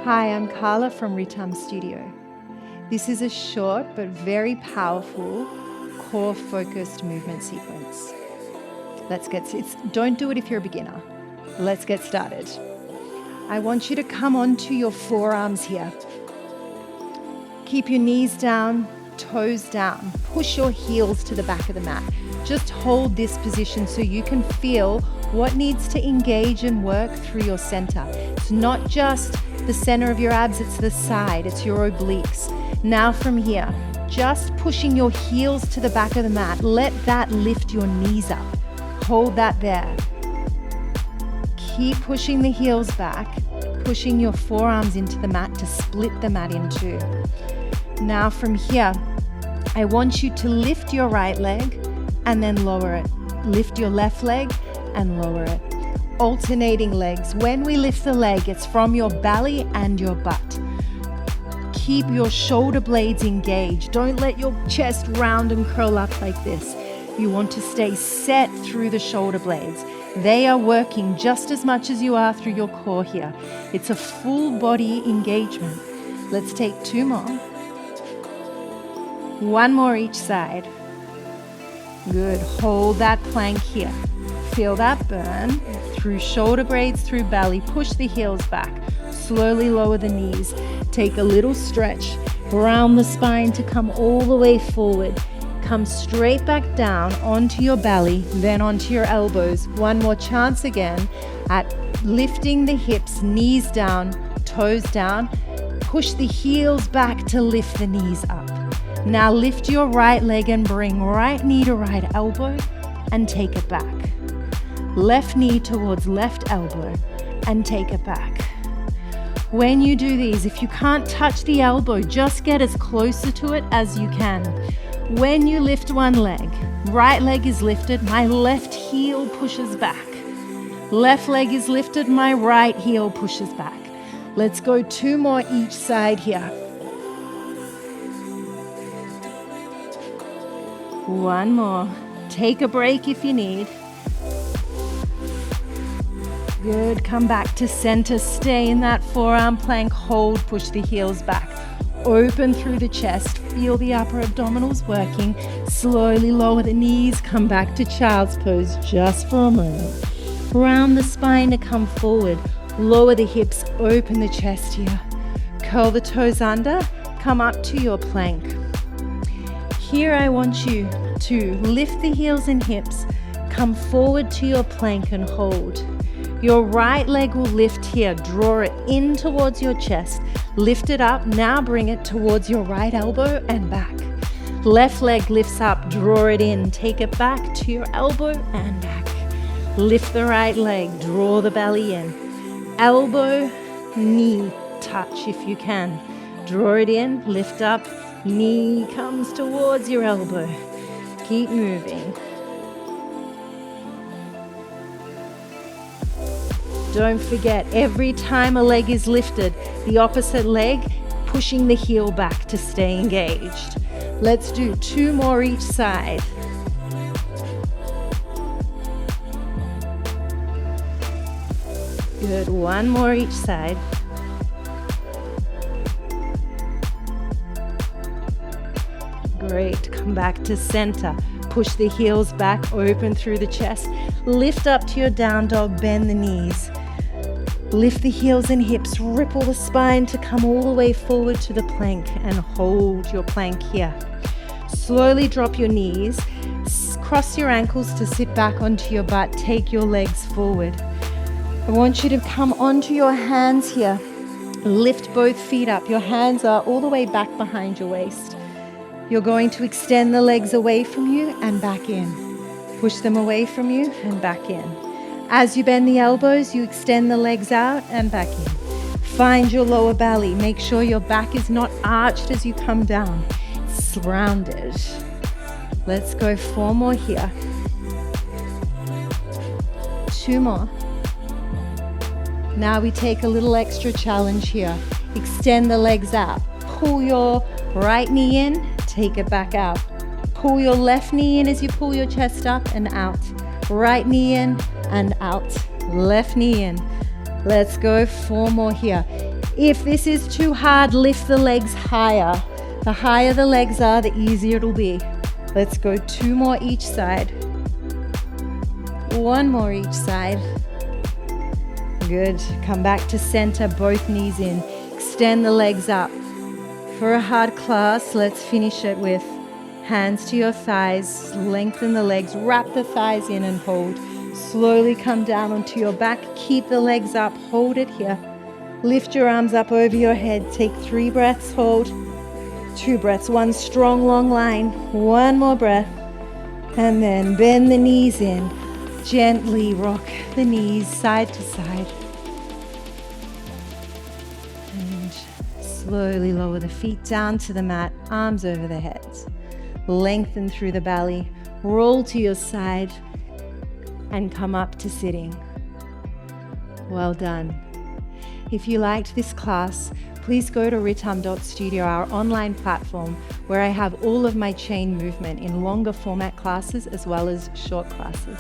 Hi, I'm Carla from Ritam Studio. This is a short but very powerful core focused movement sequence. Don't do it if you're a beginner. Let's get started. I want you to come onto your forearms here. Keep your knees down, toes down. Push your heels to the back of the mat. Just hold this position so you can feel what needs to engage and work through your center. It's not just the center of your abs, it's the side, it's your obliques. Now from here, just pushing your heels to the back of the mat. Let that lift your knees up. Hold that there. Keep pushing the heels back, pushing your forearms into the mat to split the mat in two. Now from here, I want you to lift your right leg and then lower it. Lift your left leg and lower it. Alternating legs. When we lift the leg, it's from your belly and your butt. Keep your shoulder blades engaged. Don't let your chest round and curl up like this. You want to stay set through the shoulder blades. They are working just as much as you are through your core here. It's a full body engagement. Let's take two more. One more each side. Good. Hold that plank here. Feel that burn through shoulder blades, through belly. Push the heels back. Slowly lower the knees. Take a little stretch around the spine to come all the way forward. Come straight back down onto your belly, then onto your elbows. One more chance again at lifting the hips, knees down, toes down. Push the heels back to lift the knees up. Now lift your right leg and bring right knee to right elbow and take it back. Left knee towards left elbow and take it back. When you do these, if you can't touch the elbow, just get as closer to it as you can. When you lift one leg, right leg is lifted, my left heel pushes back. Left leg is lifted, my right heel pushes back. Let's go two more each side here. One more. Take a break if you need. Good. Come back to center. Stay in that forearm plank. Hold. Push the heels back. Open through the chest. Feel the upper abdominals working. Slowly lower the knees. Come back to child's pose just for a moment. Round the spine to come forward. Lower the hips. Open the chest here. Curl the toes under. Come up to your plank. Here I want you to lift the heels and hips, come forward to your plank and hold. Your right leg will lift here, draw it in towards your chest, lift it up, now bring it towards your right elbow and back. Left leg lifts up, draw it in, take it back to your elbow and back. Lift the right leg, draw the belly in. Elbow, knee, touch if you can. Draw it in, lift up, knee comes towards your elbow. Keep moving. Don't forget, every time a leg is lifted, the opposite leg pushing the heel back to stay engaged. Let's do two more each side. Good, one more each side. Great, come back to center. Push the heels back, open through the chest. Lift up to your down dog, bend the knees. Lift the heels and hips, ripple the spine to come all the way forward to the plank and hold your plank here. Slowly drop your knees, cross your ankles to sit back onto your butt, take your legs forward. I want you to come onto your hands here. Lift both feet up. Your hands are all the way back behind your waist. You're going to extend the legs away from you and back in. Push them away from you and back in. As you bend the elbows, you extend the legs out and back in. Find your lower belly. Make sure your back is not arched as you come down. It's rounded. Let's go four more here. Two more. Now we take a little extra challenge here. Extend the legs out. Pull your right knee in. Take it back out. Pull your left knee in as you pull your chest up and out. Right knee in and out. Left knee in. Let's go four more here. If this is too hard, lift the legs higher. The higher the legs are, the easier it'll be. Let's go 2 more each side. 1 more each side. Good. Come back to center, both knees in. Extend the legs up. For a hard class, let's finish it with hands to your thighs. Lengthen the legs, wrap the thighs in and hold. Slowly come down onto your back. Keep the legs up, hold it here. Lift your arms up over your head. Take 3 breaths, hold. 2 breaths, 1 strong long line. 1 more breath. And then bend the knees in. Gently rock the knees side to side. And slowly lower the feet down to the mat, arms over the heads. Lengthen through the belly, roll to your side, and come up to sitting. Well done. If you liked this class, please go to ritam.studio, our online platform, where I have all of my chain movement in longer format classes as well as short classes.